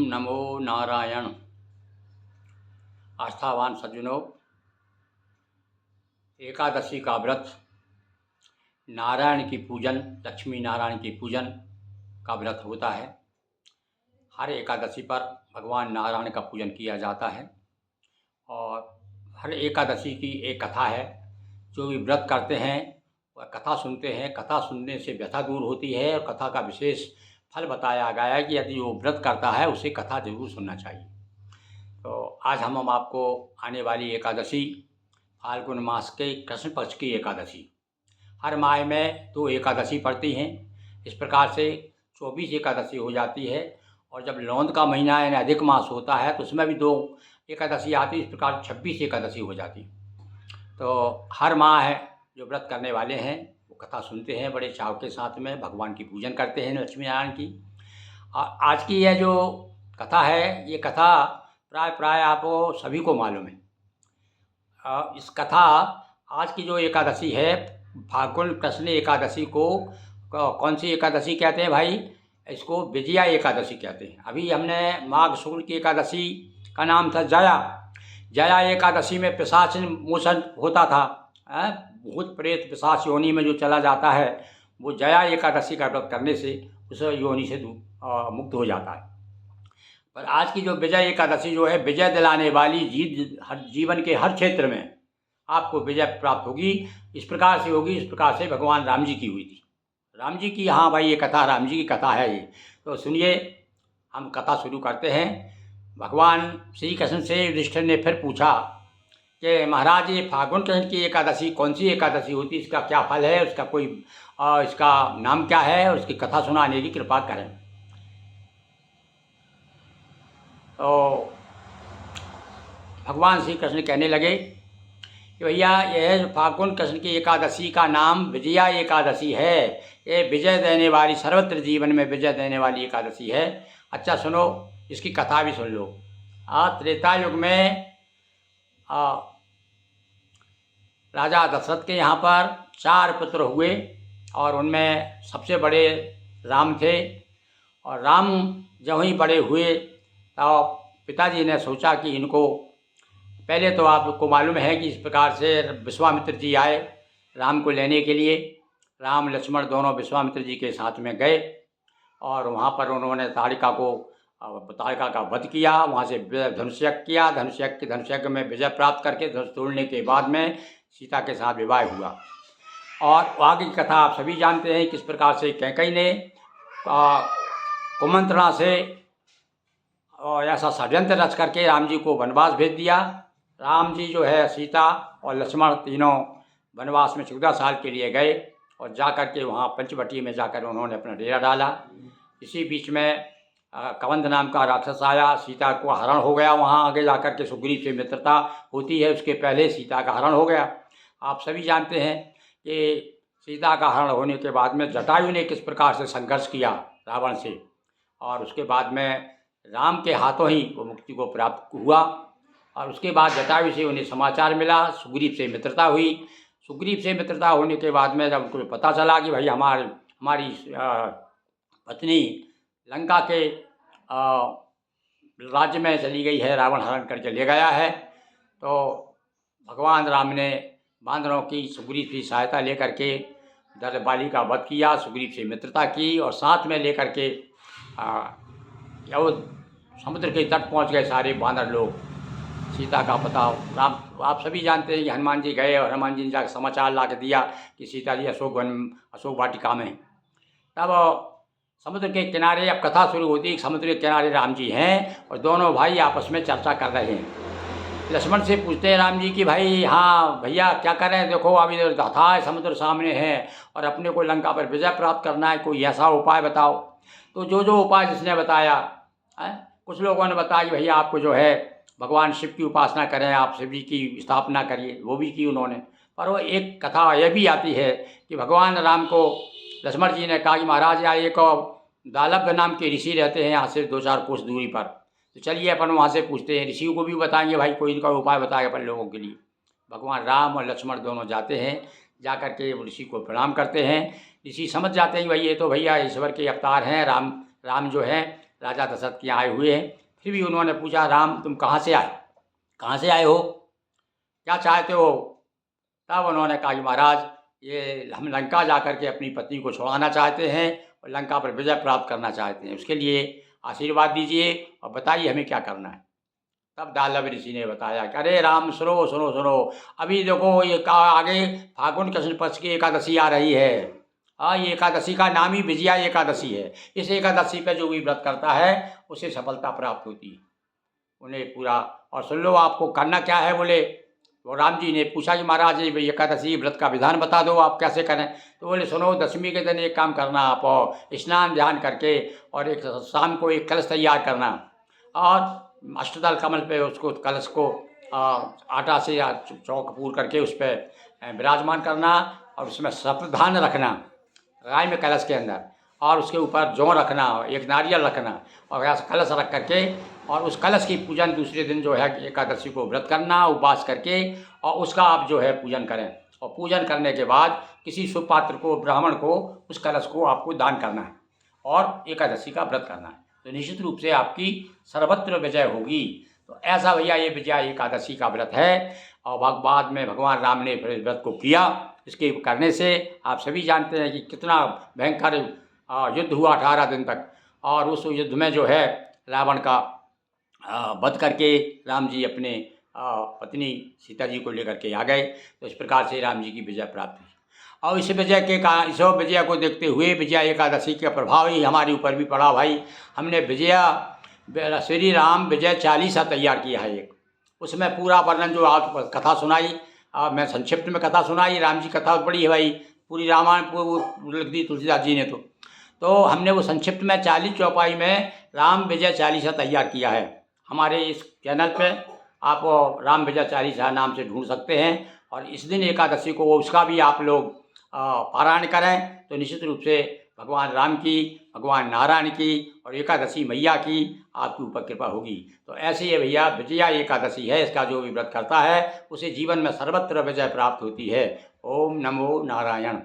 नमो नारायण। आस्थावान सज्जनों, एकादशी का व्रत नारायण की पूजन, लक्ष्मी नारायण की पूजन का व्रत होता है। हर एकादशी पर भगवान नारायण का पूजन किया जाता है और हर एकादशी की एक कथा है। जो भी व्रत करते हैं वह कथा सुनते हैं। कथा सुनने से व्यथा दूर होती है और कथा का विशेष फल बताया गया है कि यदि वो व्रत करता है उसे कथा जरूर सुनना चाहिए। तो आज हम आपको आने वाली एकादशी, फाल्गुन मास के कृष्ण पक्ष की एकादशी, हर माह में 2 एकादशी पड़ती हैं। इस प्रकार से 24 एकादशी हो जाती है और जब लौंद का महीना यानी अधिक मास होता है तो उसमें भी 2 एकादशी आती है। इस प्रकार 26 एकादशी हो जाती। तो हर माह है जो व्रत करने वाले हैं वो कथा सुनते हैं बड़े चाव के साथ में, भगवान की पूजन करते हैं, लक्ष्मी नारायण की। आज की यह जो कथा है, ये कथा प्राय आपको सभी को मालूम है। इस कथा आज की जो एकादशी है, फाल्गुन कृष्ण एकादशी को कौन सी एकादशी कहते हैं भाई? इसको विजया एकादशी कहते हैं। अभी हमने माघ शुक्ल की एकादशी का नाम था जया एकादशी में पिशाच मोचन होता था। भूत प्रेत पिशाच योनि में जो चला जाता है वो जया एकादशी का व्रत करने से उस योनि से मुक्त हो जाता है। पर आज की जो विजय एकादशी जो है, विजय दिलाने वाली जीवन के हर क्षेत्र में आपको विजय प्राप्त होगी। इस प्रकार से होगी, इस प्रकार से भगवान राम जी की हुई थी। राम जी की, हाँ भाई, ये कथा राम जी की कथा है ये। तो सुनिए, हम कथा शुरू करते हैं। भगवान श्री कृष्ण से युधिष्ठिर ने फिर पूछा कि महाराज, ये फाल्गुन कृष्ण की एकादशी कौन सी एकादशी होती है, इसका क्या फल है, उसका कोई इसका नाम क्या है और उसकी कथा सुनाने की कृपा करें। तो भगवान श्री कृष्ण कहने लगे कि भैया, यह फाल्गुन कृष्ण की एकादशी का नाम विजया एकादशी है। ये विजय देने वाली, सर्वत्र जीवन में विजय देने वाली एकादशी है। अच्छा सुनो, इसकी कथा भी सुन लो। त्रेता युग में राजा दशरथ के यहाँ पर 4 पुत्र हुए और उनमें सबसे बड़े राम थे। और राम जब ही बड़े हुए तो पिताजी ने सोचा कि इनको, पहले तो आपको मालूम है कि इस प्रकार से विश्वामित्र जी आए राम को लेने के लिए। राम लक्ष्मण दोनों विश्वामित्र जी के साथ में गए और वहाँ पर उन्होंने ताड़िका का वध किया। वहाँ से धनुष्यज्ञ किया। धनुष्यज्ञ में विजय प्राप्त करके धनुष तोड़ने के बाद में सीता के साथ विवाह हुआ। और आगे की कथा आप सभी जानते हैं किस प्रकार से कैकेयी ने कुमंत्रणा से ऐसा षड्यंत्र रच करके राम जी को वनवास भेज दिया। राम जी जो है, सीता और लक्ष्मण तीनों वनवास में 14 साल के लिए गए और जा कर के वहाँ पंचवटी में जाकर उन्होंने अपना डेरा डाला। इसी बीच में कवंद नाम का राक्षस आया, सीता को हरण हो गया। वहाँ आगे जाकर के सुग्रीव से मित्रता होती है, उसके पहले सीता का हरण हो गया। आप सभी जानते हैं कि सीता का हरण होने के बाद में जटायु ने किस प्रकार से संघर्ष किया रावण से, और उसके बाद में राम के हाथों ही वो मुक्ति को प्राप्त हुआ। और उसके बाद जटायु से उन्हें समाचार मिला, सुग्रीव से मित्रता हुई। सुग्रीव से मित्रता होने के बाद में जब उनको पता चला कि भाई हमारी पत्नी लंका के राज्य में चली गई है, रावण हरण करके ले गया है, तो भगवान राम ने बांदरों की, सुग्रीव की सहायता लेकर के दर्दबाली का वध किया, सुग्रीव से मित्रता की और साथ में लेकर के समुद्र के तट पहुंच गए सारे बानर लोग। सीता का पता राम, आप सभी जानते हैं कि हनुमान जी गए और हनुमान जी ने जाकर समाचार ला के दिया कि सीता जी अशोक वाटिका में। तब समुद्र के किनारे अब कथा शुरू होती है। समुद्र के किनारे राम जी हैं और दोनों भाई आपस में चर्चा कर रहे हैं। लक्ष्मण से पूछते हैं राम जी कि भाई, हाँ भैया क्या कर रहे हैं? देखो अभी इधर था है, समुद्र सामने है और अपने को लंका पर विजय प्राप्त करना है, कोई ऐसा उपाय बताओ। तो जो उपाय जिसने बताया, कुछ लोगों ने बताया कि भैया आपको जो है भगवान शिव की उपासना करें, आप शिव जी की स्थापना करिए, वो भी की उन्होंने। पर वो एक कथा यह भी आती है कि भगवान राम को लक्ष्मण जी ने कहा कि महाराज, यहाँ एक दालभ नाम के ऋषि रहते हैं यहाँ से 2-4 कोस दूरी पर, तो चलिए अपन वहाँ से पूछते हैं, ऋषि को भी बताएंगे भाई, कोई इनका उपाय बताएगा अपन लोगों के लिए। भगवान राम और लक्ष्मण दोनों जाते हैं, जा कर के ऋषि को प्रणाम करते हैं। ऋषि समझ जाते हैं कि भाई ये तो भैया ईश्वर के अवतार हैं, राम जो हैं राजा दशरथ के यहाँ आए हुए हैं। फिर भी उन्होंने पूछा, राम तुम कहाँ से आए, कहाँ से आए हो, क्या चाहते हो? तब उन्होंने कहा कि महाराज ये हम लंका जा कर के अपनी पत्नी को छुड़ाना चाहते हैं और लंका पर विजय प्राप्त करना चाहते हैं, उसके लिए आशीर्वाद दीजिए और बताइए हमें क्या करना है। तब दानव ऋषि ने बताया कि अरे राम सुनो सुनो सुनो, अभी देखो ये आगे फागुन कृष्ण पक्ष की एकादशी आ रही है। हाँ, ये एकादशी का नाम ही विजया एकादशी है। इस एकादशी पे जो भी व्रत करता है उसे सफलता प्राप्त होती है। उन्हें पूरा और सुन लो आपको करना क्या है बोले। तो राम जी ने पूछा कि महाराज ये एकादशी व्रत का विधान बता दो, आप कैसे करें। तो बोले सुनो, दशमी के दिन एक काम करना, आप स्नान ध्यान करके और एक शाम को एक कलश तैयार करना और अष्टदल कमल पे उसको कलश को आटा से या चौक पूर करके उस पर विराजमान करना और उसमें सप्तधान रखना गाय में कलश के अंदर, और उसके ऊपर जौ रखना, एक नारियल रखना और ऐसा कलश रख करके और उस कलश की पूजन दूसरे दिन जो है एकादशी को व्रत करना उपवास करके और उसका आप जो है पूजन करें। और पूजन करने के बाद किसी शुभ पात्र को, ब्राह्मण को उस कलश को आपको दान करना है और एकादशी का व्रत करना है, तो निश्चित रूप से आपकी सर्वत्र विजय होगी। तो ऐसा भैया ये विजया एकादशी का व्रत है। और बाद में भगवान राम ने फिर इस व्रत को किया। इसके करने से आप सभी जानते हैं कि कितना भयंकर युद्ध हुआ 18 दिन तक, और उस युद्ध में जो है रावण का वध करके राम जी अपने पत्नी सीता जी को लेकर के आ गए। तो इस प्रकार से राम जी की विजय प्राप्त हुई। और इस विजय के कारण, इस विजय को देखते हुए विजया एकादशी का प्रभाव ही हमारे ऊपर भी पड़ा भाई। हमने श्री राम विजय चालीसा तैयार किया है एक, उसमें पूरा वर्णन जो आप कथा सुनाई, मैं संक्षिप्त में कथा सुनाई। राम जी कथा बड़ी है भाई, पूरी रामायण लिख दी तुलसीदास जी ने। तो हमने वो संक्षिप्त में 40 चौपाई में राम विजय चालीसा तैयार किया है। हमारे इस चैनल पे आप राम विजय चालीसा नाम से ढूंढ सकते हैं, और इस दिन एकादशी को उसका भी आप लोग पारायण करें, तो निश्चित रूप से भगवान राम की, भगवान नारायण की और एकादशी मैया की आपके ऊपर कृपा होगी। तो ऐसे ही भैया विजया एकादशी है, इसका जो भी व्रत करता है उसे जीवन में सर्वत्र विजय प्राप्त होती है। ओम नमो नारायण।